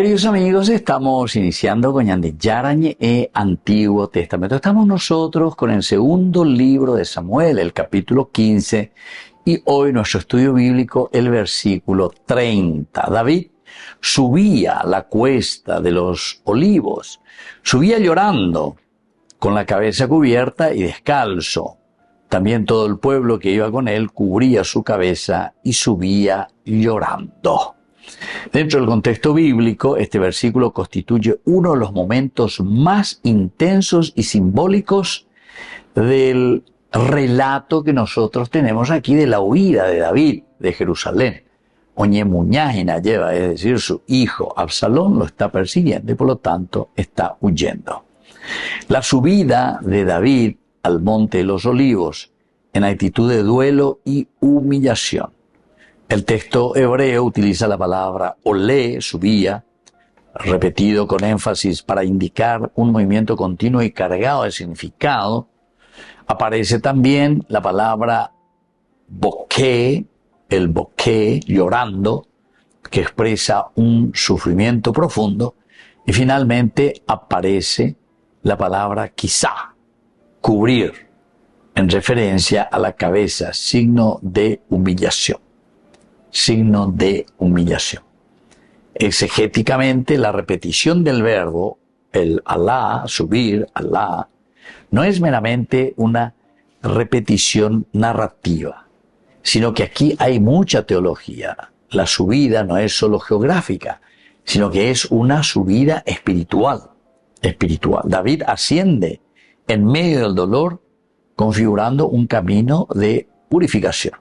Queridos amigos, estamos iniciando con Yarañe e Antiguo Testamento. Estamos nosotros con el segundo libro de Samuel, el capítulo 15, y hoy nuestro estudio bíblico, el versículo 30. David subía la cuesta de los olivos, subía llorando, con la cabeza cubierta y descalzo. También todo el pueblo que iba con él cubría su cabeza y subía llorando. Dentro del contexto bíblico, este versículo constituye uno de los momentos más intensos y simbólicos del relato que nosotros tenemos aquí de la huida de David de Jerusalén. Oñemuñágina lleva, es decir, su hijo Absalón lo está persiguiendo y por lo tanto está huyendo. La subida de David al Monte de los Olivos en actitud de duelo y humillación. El texto hebreo utiliza la palabra olé, subía, repetido con énfasis para indicar un movimiento continuo y cargado de significado. Aparece también la palabra boqué, el boqué, llorando, que expresa un sufrimiento profundo. Y finalmente aparece la palabra quizá, cubrir, en referencia a la cabeza, signo de humillación. Signo de humillación. Exegéticamente, la repetición del verbo, el alá, subir, alá, no es meramente una repetición narrativa, sino que aquí hay mucha teología. La subida no es solo geográfica, sino que es una subida espiritual. David asciende en medio del dolor, configurando un camino de purificación.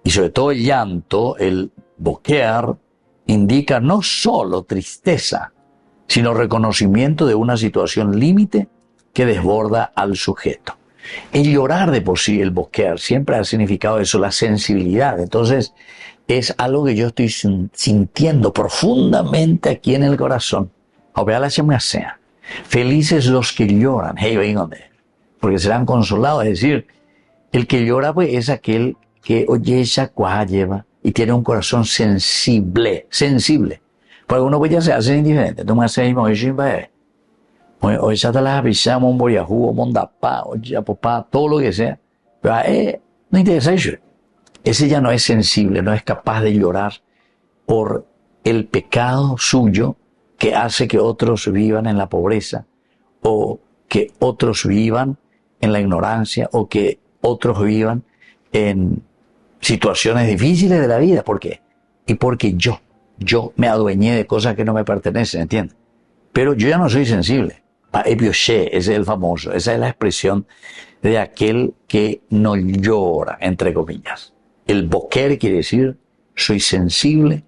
Y sobre todo el llanto, el boquear, indica no solo tristeza, sino reconocimiento de una situación límite que desborda al sujeto. El llorar de por sí, el boquear, siempre ha significado eso, la sensibilidad. Entonces, es algo que yo estoy sintiendo profundamente aquí en el corazón. Felices los que lloran, porque serán consolados, es decir, el que llora pues es aquel que oye esa cuaja lleva y tiene un corazón sensible. Porque uno pues ya se hace indiferente. Tú me haces hoy ya te las avisamos, un boyajú, un mondapá, oye papá, todo lo que sea. Pero no interesa eso. Ese ya no es sensible, no es capaz de llorar por el pecado suyo que hace que otros vivan en la pobreza, o que otros vivan en la ignorancia, o que otros vivan en situaciones difíciles de la vida. ¿Por qué? Y porque yo me adueñé de cosas que no me pertenecen, ¿entiendes? Pero yo ya no soy sensible. Ese es el famoso, esa es la expresión de aquel que no llora, entre comillas. El boquer quiere decir, soy sensible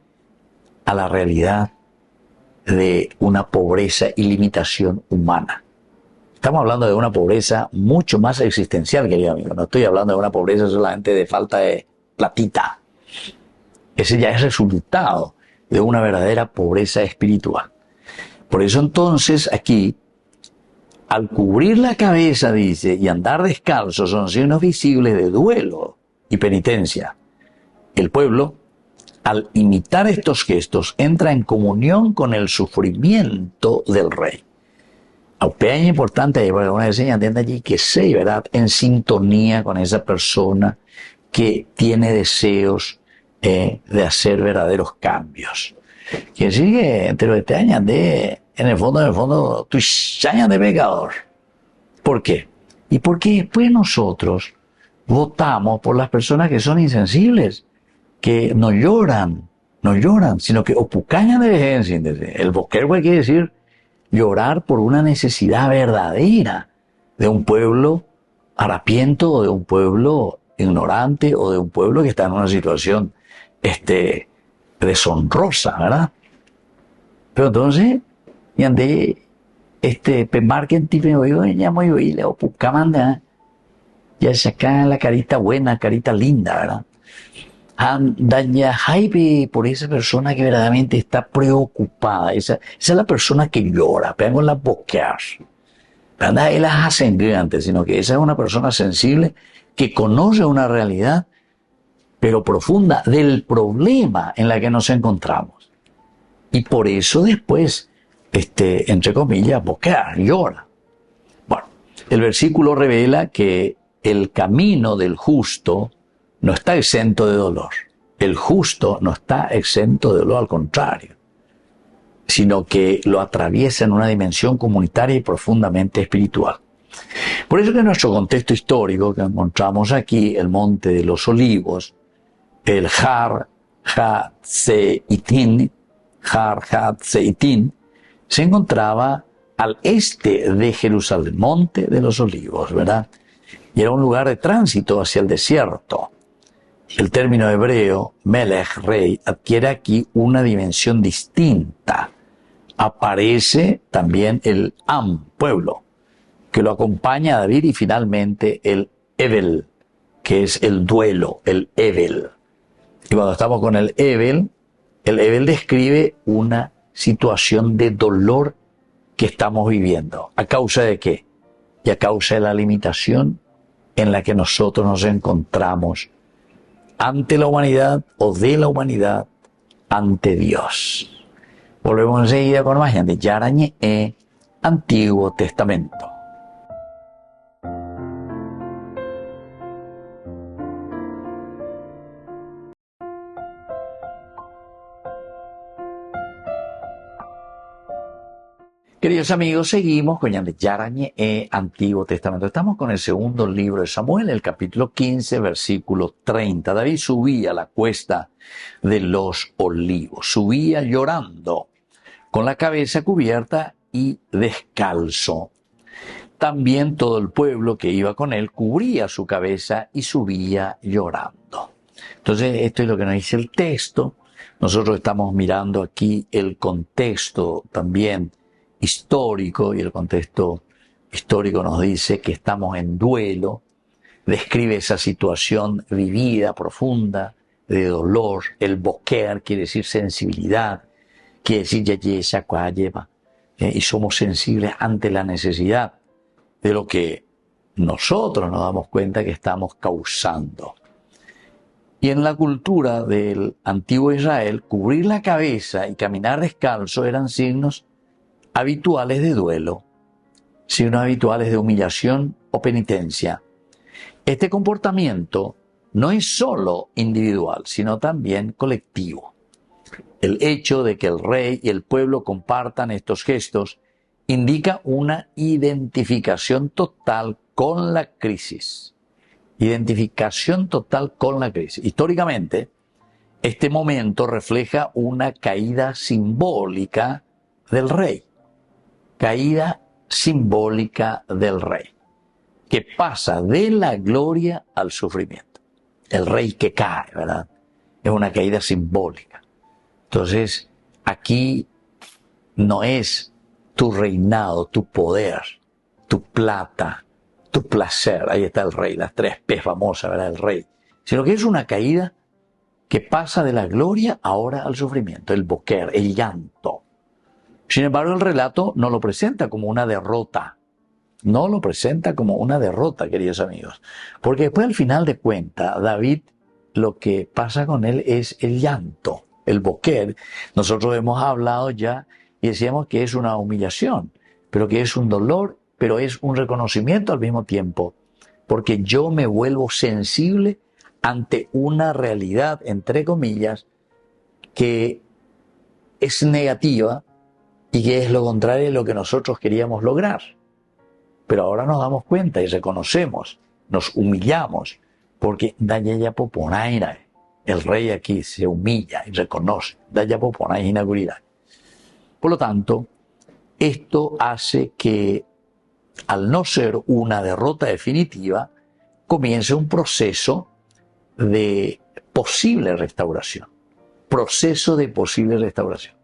a la realidad de una pobreza y limitación humana. Estamos hablando de una pobreza mucho más existencial, querido amigo. No estoy hablando de una pobreza solamente de falta de platita. Ese ya es resultado de una verdadera pobreza espiritual. Por eso entonces aquí, al cubrir la cabeza, dice, y andar descalzo, son signos visibles de duelo y penitencia. El pueblo, al imitar estos gestos, entra en comunión con el sufrimiento del rey. Es importante, porque una vez entiende allí que sé, ¿verdad?, en sintonía con esa persona que tiene deseos de hacer verdaderos cambios. Quiere decir que entre los que te añade, en el fondo, tú añades de pecador. ¿Por qué? Y porque después nosotros votamos por las personas que son insensibles, que no lloran, sino que opucañan de vejencia. El boquer quiere decir llorar por una necesidad verdadera de un pueblo harapiento, o de un pueblo ignorante, o de un pueblo que está en una situación deshonrosa, ¿verdad? Pero entonces, pemarquen tipo ya muy oíle o pucamanda, ya sacan la carita buena, carita linda, ¿verdad? Daña hype por esa persona que verdaderamente está preocupada. Esa es la persona que llora, pero con las boqueas. ¿Verdad? Él las hacen antes, sino que esa es una persona sensible que conoce una realidad, pero profunda, del problema en la que nos encontramos. Y por eso después, entre comillas, boquea, llora. Bueno, el versículo revela que el camino del justo no está exento de dolor. El justo no está exento de dolor, al contrario, sino que lo atraviesa en una dimensión comunitaria y profundamente espiritual. Por eso que en nuestro contexto histórico que encontramos aquí, el Monte de los Olivos, el Har HaTzeitin, se encontraba al este de Jerusalén, Monte de los Olivos, ¿verdad? Y era un lugar de tránsito hacia el desierto. El término hebreo, Melech, rey, adquiere aquí una dimensión distinta. Aparece también el Am, pueblo, que lo acompaña a David, y finalmente el Evel, que es el duelo, el Evel. Y cuando estamos con el Evel describe una situación de dolor que estamos viviendo. ¿A causa de qué? Y a causa de la limitación en la que nosotros nos encontramos ante la humanidad o de la humanidad ante Dios. Volvemos enseguida con más gente. Yarañe, Antiguo Testamento. Queridos amigos, seguimos con Yarañe, Antiguo Testamento. Estamos con el segundo libro de Samuel, el capítulo 15, versículo 30. David subía a la cuesta de los Olivos, subía llorando, con la cabeza cubierta y descalzo. También todo el pueblo que iba con él cubría su cabeza y subía llorando. Entonces, esto es lo que nos dice el texto. Nosotros estamos mirando aquí el contexto también histórico, y el contexto histórico nos dice que estamos en duelo, describe esa situación vivida, profunda, de dolor. El boquer quiere decir sensibilidad, quiere decir yayesa, cuayeva, y somos sensibles ante la necesidad de lo que nosotros nos damos cuenta que estamos causando. Y en la cultura del antiguo Israel, cubrir la cabeza y caminar descalzo eran signos habituales de duelo, signos habituales de humillación o penitencia. Este comportamiento no es solo individual, sino también colectivo. El hecho de que el rey y el pueblo compartan estos gestos indica una identificación total con la crisis. Identificación total con la crisis. Históricamente, este momento refleja una caída simbólica del rey. Caída simbólica del rey, que pasa de la gloria al sufrimiento. El rey que cae, ¿verdad? Es una caída simbólica. Entonces, aquí no es tu reinado, tu poder, tu plata, tu placer. Ahí está el rey, las 3 P famosas, ¿verdad? El rey. Sino que es una caída que pasa de la gloria ahora al sufrimiento, el boquer, el llanto. Sin embargo, el relato no lo presenta como una derrota. No lo presenta como una derrota, queridos amigos. Porque después, al final de cuentas, David, lo que pasa con él es el llanto, el boquer. Nosotros hemos hablado ya y decíamos que es una humillación, pero que es un dolor, pero es un reconocimiento al mismo tiempo. Porque yo me vuelvo sensible ante una realidad, entre comillas, que es negativa, y que es lo contrario de lo que nosotros queríamos lograr. Pero ahora nos damos cuenta y reconocemos, nos humillamos, porque Dayaya Poponaira, el rey aquí se humilla y reconoce, Daya Poponaira inaugurida. Por lo tanto, esto hace que, al no ser una derrota definitiva, comience un proceso de posible restauración. Proceso de posible restauración.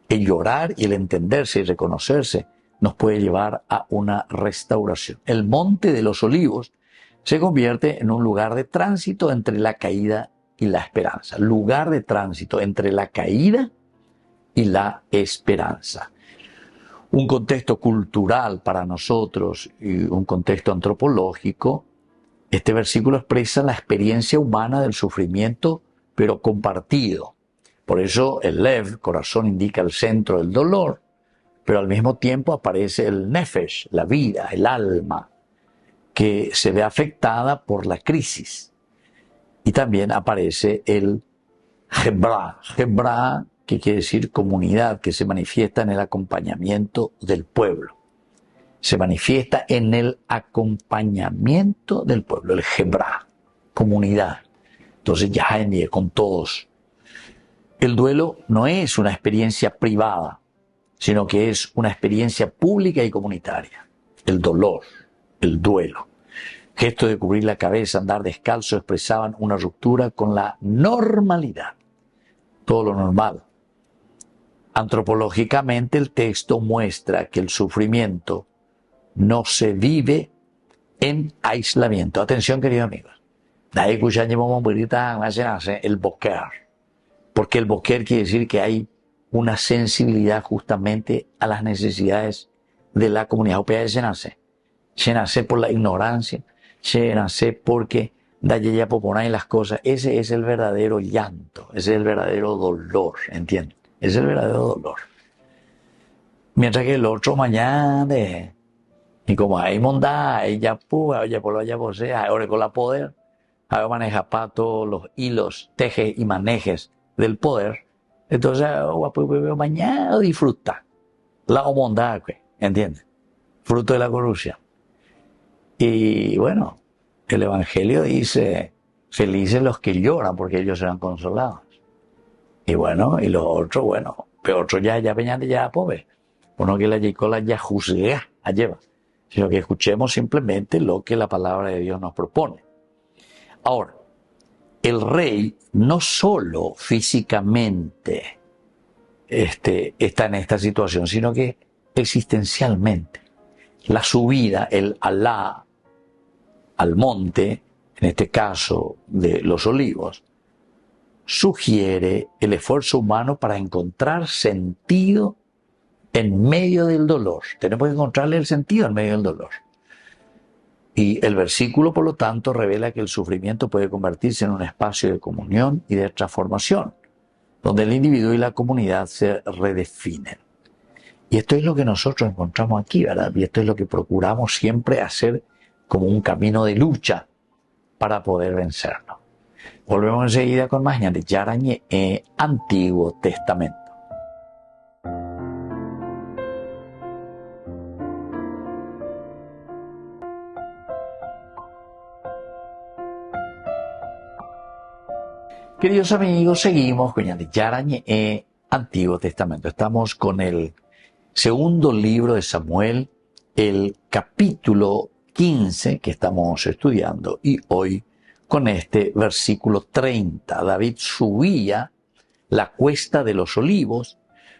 El llorar y el entenderse y reconocerse nos puede llevar a una restauración. El Monte de los Olivos se convierte en un lugar de tránsito entre la caída y la esperanza. Lugar de tránsito entre la caída y la esperanza. Un contexto cultural para nosotros y un contexto antropológico Este versículo expresa la experiencia humana del sufrimiento, pero compartido. Por eso el lev, corazón, indica el centro del dolor, pero al mismo tiempo aparece el nefesh, la vida, el alma, que se ve afectada por la crisis. Y también aparece el Hebra, que quiere decir comunidad, que se manifiesta en el acompañamiento del pueblo. Se manifiesta en el acompañamiento del pueblo, el Hebra, comunidad. Entonces ya con todos. El duelo no es una experiencia privada, sino que es una experiencia pública y comunitaria. El dolor, el duelo. Gesto de cubrir la cabeza, andar descalzo, expresaban una ruptura con la normalidad. Todo lo normal. Antropológicamente el texto muestra que el sufrimiento no se vive en aislamiento. Atención, queridos amigos. El boker. Porque el boker quiere decir que hay una sensibilidad justamente a las necesidades de la comunidad. Se nace por la ignorancia, se nace porque da ya poponá y las cosas. Ese es el verdadero llanto, ese es el verdadero dolor, ¿entienden? Ese es el verdadero dolor. Mientras que el otro mañana, y como hay mondá, hay yapú, hay yapolo, hay yapose, hay ore con la poder, hay maneja para todos los hilos, tejes y manejes del poder, entonces mañana disfruta la bondad, ¿entiendes? Fruto de la corrupción. Y bueno, el Evangelio dice, felices los que lloran porque ellos serán consolados. Y bueno, y los otros, bueno, pero otros ya peñan ya pobre. Uno que la yicola ya juzga, lleva. Sino que escuchemos simplemente lo que la palabra de Dios nos propone. Ahora, el rey no solo físicamente está en esta situación, sino que existencialmente. La subida, el alá al monte, en este caso de los olivos, sugiere el esfuerzo humano para encontrar sentido en medio del dolor. Tenemos que encontrarle el sentido en medio del dolor. Y el versículo, por lo tanto, revela que el sufrimiento puede convertirse en un espacio de comunión y de transformación, donde el individuo y la comunidad se redefinen. Y esto es lo que nosotros encontramos aquí, ¿verdad? Y esto es lo que procuramos siempre hacer como un camino de lucha para poder vencerlo. Volvemos enseguida con más de Yarañe Antiguo Testamento. Queridos amigos, seguimos con Yarañe Antiguo Testamento. Estamos con el segundo libro de Samuel, el capítulo 15 que estamos estudiando, y hoy con este versículo 30. David subía la cuesta de los olivos,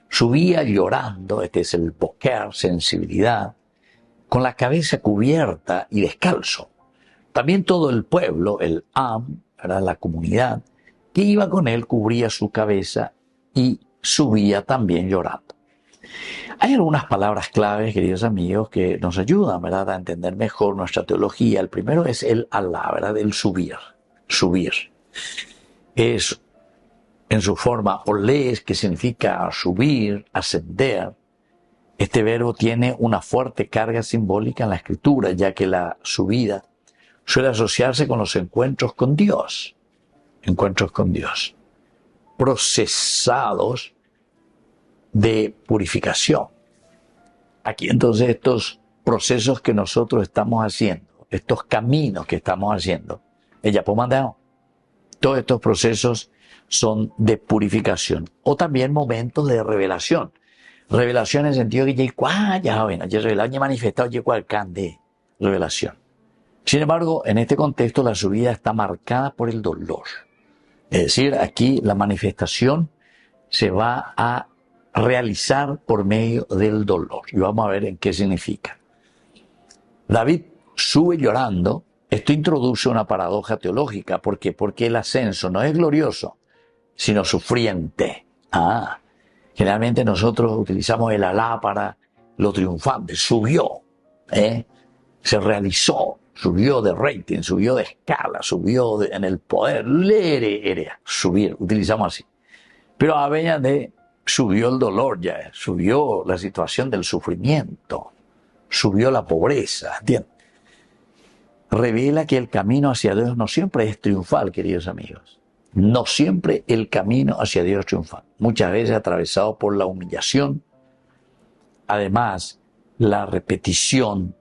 subía llorando, este es el boker, sensibilidad, con la cabeza cubierta y descalzo. También todo el pueblo, el Am, ¿verdad? La comunidad que iba con él, cubría su cabeza y subía también llorando. Hay algunas palabras claves, queridos amigos, que nos ayudan, ¿verdad?, a entender mejor nuestra teología. El primero es el alá, ¿verdad?, el subir. Subir. Es en su forma olés, que significa subir, ascender. Este verbo tiene una fuerte carga simbólica en la Escritura, ya que la subida suele asociarse con los encuentros con Dios. Encuentros con Dios. Procesados de purificación. Aquí entonces estos procesos que nosotros estamos haciendo, estos caminos que estamos haciendo, todos estos procesos son de purificación o también momentos de revelación. Revelación en el sentido que ya revelado, ya manifestado, ya cualquier de revelación. Sin embargo, en este contexto la subida está marcada por el dolor. Es decir, aquí la manifestación se va a realizar por medio del dolor. Y vamos a ver en qué significa. David sube llorando. Esto introduce una paradoja teológica. ¿Por qué? Porque el ascenso no es glorioso, sino sufriente. Generalmente nosotros utilizamos el alá para lo triunfante. Subió, se realizó. subió de rating, subió de escala, subió en el poder, subir, utilizamos así. Pero a veces de subió el dolor ya, subió la situación del sufrimiento, subió la pobreza, ¿entiendes? Revela que el camino hacia Dios no siempre es triunfal, queridos amigos. No siempre el camino hacia Dios es triunfal. Muchas veces atravesado por la humillación. Además, la repetición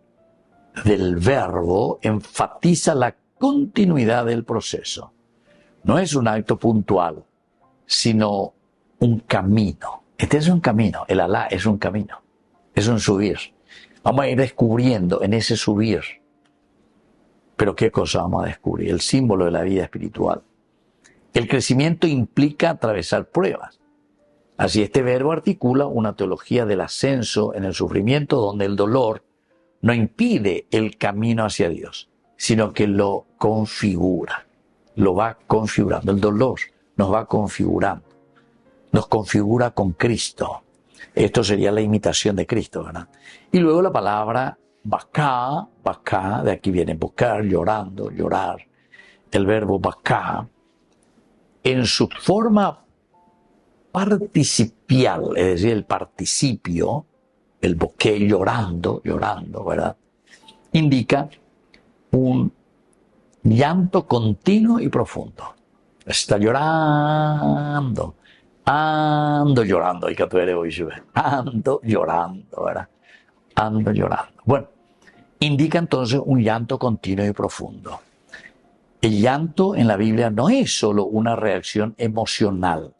del verbo enfatiza la continuidad del proceso. No es un acto puntual, sino un camino. Este es un camino, el Alá es un camino, es un subir. Vamos a ir descubriendo en ese subir. Pero ¿qué cosa vamos a descubrir? El símbolo de la vida espiritual. El crecimiento implica atravesar pruebas. Así este verbo articula una teología del ascenso en el sufrimiento donde el dolor no impide el camino hacia Dios, sino que lo configura, lo va configurando. El dolor nos va configurando, nos configura con Cristo. Esto sería la imitación de Cristo, ¿verdad? Y luego la palabra baká, de aquí viene buscar, llorando, llorar. El verbo baká, en su forma participial, es decir, el participio, el boqué llorando, ¿verdad? Indica un llanto continuo y profundo. Está llorando, ando llorando, ando llorando, ¿verdad? Ando llorando. Bueno, indica entonces un llanto continuo y profundo. El llanto en la Biblia no es solo una reacción emocional,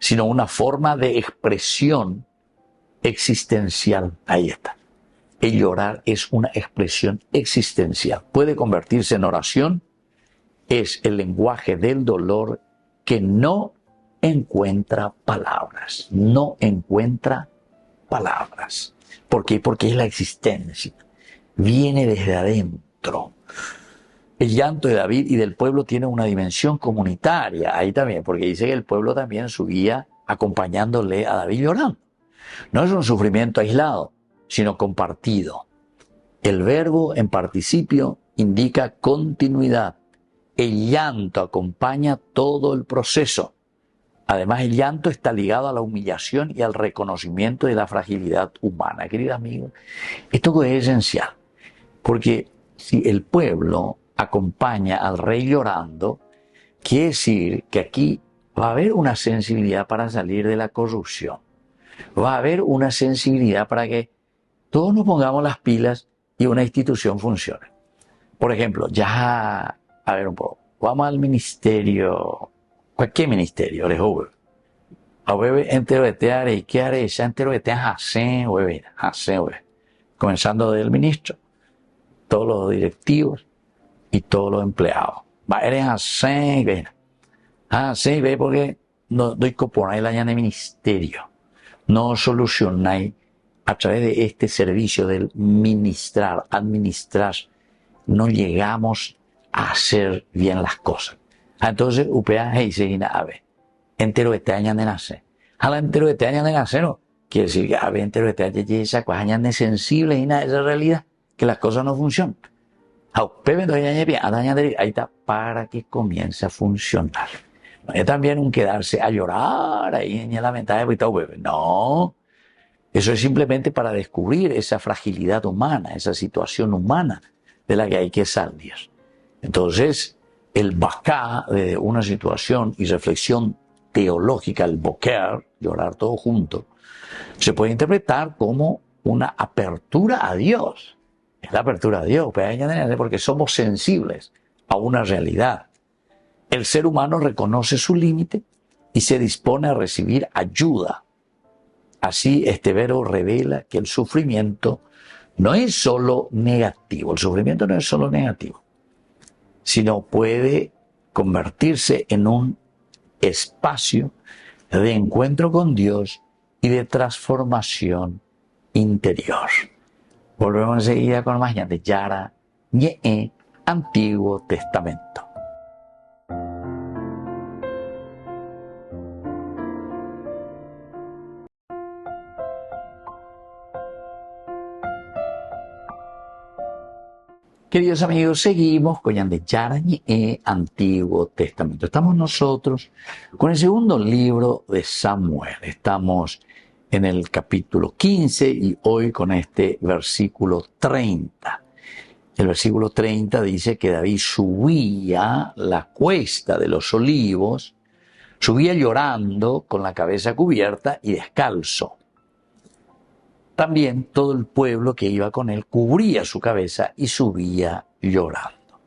sino una forma de expresión existencial. Ahí está. El llorar es una expresión existencial. Puede convertirse en oración. Es el lenguaje del dolor que no encuentra palabras. No encuentra palabras. ¿Por qué? Porque es la existencia. Viene desde adentro. El llanto de David y del pueblo tiene una dimensión comunitaria. Ahí también, porque dice que el pueblo también subía acompañándole a David llorando. No es un sufrimiento aislado, sino compartido. El verbo en participio indica continuidad. El llanto acompaña todo el proceso. Además, el llanto está ligado a la humillación y al reconocimiento de la fragilidad humana. Queridos amigos, esto es esencial, porque si el pueblo acompaña al rey llorando, quiere decir que aquí va a haber una sensibilidad para salir de la corrupción. Va a haber una sensibilidad para que todos nos pongamos las pilas y una institución funcione. Por ejemplo, a ver un poco, vamos al ministerio, cualquier ministerio, a bebé entero de teare y que haré, ya entero de teare, comenzando del ministro, todos los directivos y todos los empleados. Va, eres así, ve porque no doy coponar la de ministerio. No solucionáis a través de este servicio del ministrar, administrar, no llegamos a hacer bien las cosas. Entonces, UPA, hey, seguina, a ver, entero este año de nacer. A la entero este año de nacer, no. Quiere decir que a ver, entero este año de esa cosa, años de sensible y nada, esa realidad, que las cosas no funcionan. Ahí está, para que comience a funcionar. No es también un quedarse a llorar ahí en la ventana de no. Eso es simplemente para descubrir esa fragilidad humana, esa situación humana de la que hay que salir. Entonces, el baká de una situación y reflexión teológica, el boker, llorar todo junto, se puede interpretar como una apertura a Dios. Es la apertura a Dios, porque somos sensibles a una realidad. El ser humano reconoce su límite y se dispone a recibir ayuda. Así, este verbo revela que el sufrimiento no es solo negativo. El sufrimiento no es solo negativo, sino puede convertirse en un espacio de encuentro con Dios y de transformación interior. Volvemos enseguida con más de Yara Ñe, Antiguo Testamento. Queridos amigos, seguimos con Yarañi Antiguo Testamento. Estamos nosotros con el segundo libro de Samuel. Estamos en el capítulo 15 y hoy con este versículo 30. El versículo 30 dice que David subía la cuesta de los olivos, subía llorando con la cabeza cubierta y descalzo. También todo el pueblo que iba con él cubría su cabeza y subía llorando.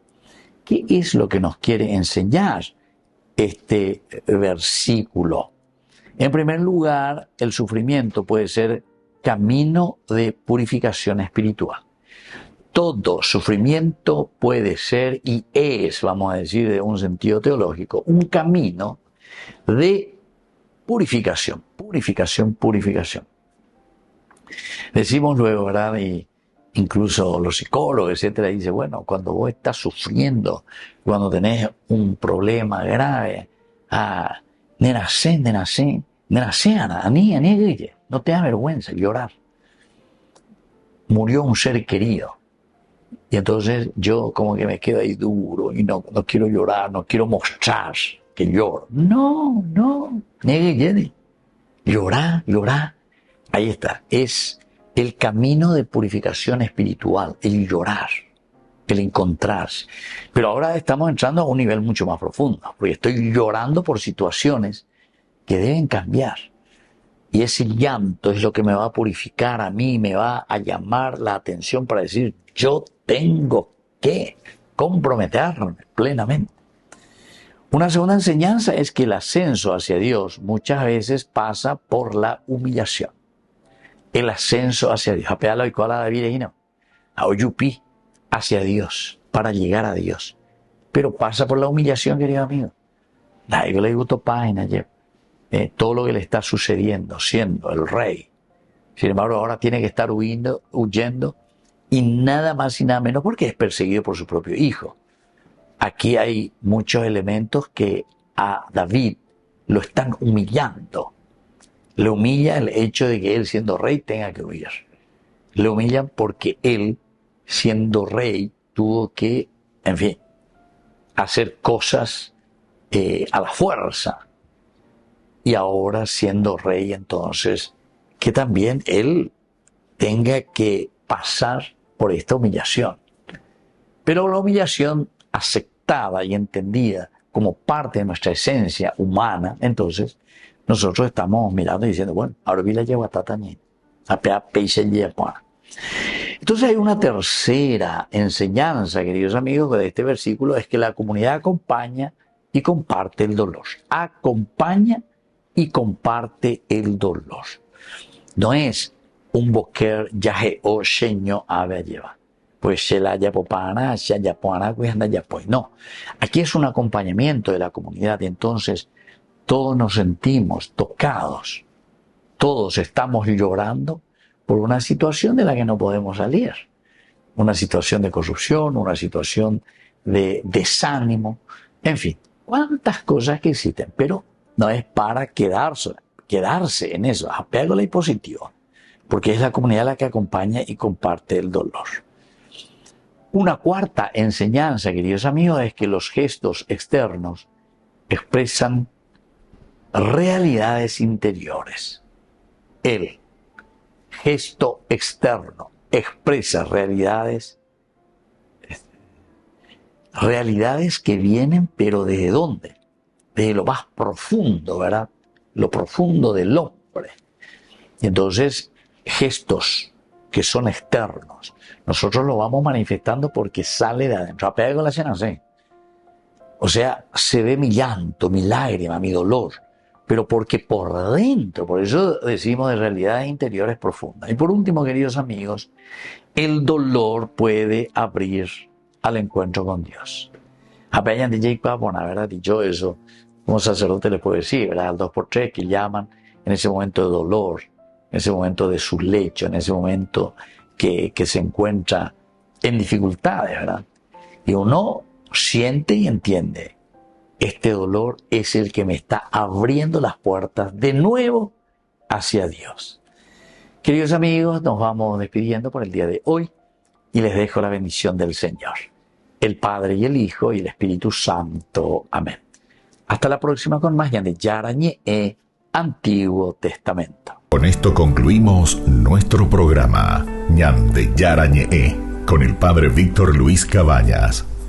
¿Qué es lo que nos quiere enseñar este versículo? En primer lugar, el sufrimiento puede ser camino de purificación espiritual. Todo sufrimiento puede ser y es, vamos a decir, de un sentido teológico, un camino de purificación. Decimos luego, ¿verdad? Y incluso los psicólogos, etcétera, dicen, bueno, cuando vos estás sufriendo, cuando tenés un problema grave, no te da vergüenza llorar. Murió un ser querido. Y entonces yo como que me quedo ahí duro y no quiero llorar, no quiero mostrar que lloro. No, llorar. Ahí está, es el camino de purificación espiritual, el llorar, el encontrarse. Pero ahora estamos entrando a un nivel mucho más profundo, porque estoy llorando por situaciones que deben cambiar. Y ese llanto es lo que me va a purificar a mí, me va a llamar la atención para decir, yo tengo que comprometerme plenamente. Una segunda enseñanza es que el ascenso hacia Dios muchas veces pasa por la humillación. El ascenso hacia Dios. Apealo y cola David y no. A Oyupi hacia Dios, para llegar a Dios. Pero pasa por la humillación, querido amigo. Nadie le gustó página ayer. Todo lo que le está sucediendo, siendo el rey. Sin embargo, ahora tiene que estar huyendo, y nada más y nada menos porque es perseguido por su propio hijo. Aquí hay muchos elementos que a David lo están humillando. Le humilla el hecho de que él, siendo rey, tenga que huir. Le humillan porque él, siendo rey, tuvo que, en fin, hacer cosas a la fuerza. Y ahora, siendo rey, entonces, que también él tenga que pasar por esta humillación. Pero la humillación aceptada y entendida como parte de nuestra esencia humana, entonces, nosotros estamos mirando y diciendo, bueno, ahora vi la llevata también. Entonces hay una tercera enseñanza, queridos amigos, de este versículo, es que la comunidad acompaña y comparte el dolor. Acompaña y comparte el dolor. No es un boquer yaje o sheño ave lleva. Pues se la yapopana, se yapona, pues anda yapoy. No. Aquí es un acompañamiento de la comunidad y entonces todos nos sentimos tocados, todos estamos llorando por una situación de la que no podemos salir, una situación de corrupción, una situación de desánimo, en fin, cuántas cosas que existen, pero no es para quedarse en eso, apégale y positivo, porque es la comunidad la que acompaña y comparte el dolor. Una cuarta enseñanza, queridos amigos, es que los gestos externos expresan realidades interiores. El gesto externo expresa realidades que vienen, pero ¿desde dónde? Desde lo más profundo, ¿verdad? Lo profundo del hombre. Y entonces, gestos que son externos, nosotros lo vamos manifestando porque sale de adentro. Apega con la cena, sí. O sea, se ve mi llanto, mi lágrima, mi dolor, pero porque por dentro, por eso decimos de realidades interiores profundas. Y por último, queridos amigos, el dolor puede abrir al encuentro con Dios. Apenas DJ Papón haber dicho eso, como sacerdote le puede decir, ¿verdad? Al 2x3 que llaman en ese momento de dolor, en ese momento de su lecho, en ese momento que se encuentra en dificultades, ¿verdad? Y uno siente y entiende, este dolor es el que me está abriendo las puertas de nuevo hacia Dios. Queridos amigos, nos vamos despidiendo por el día de hoy. y les dejo la bendición del Señor, el Padre y el Hijo y el Espíritu Santo. Amén. Hasta la próxima con más de Yarañe Antiguo Testamento. Con esto concluimos nuestro programa Ñande Yarañe con el Padre Víctor Luis Cabañas.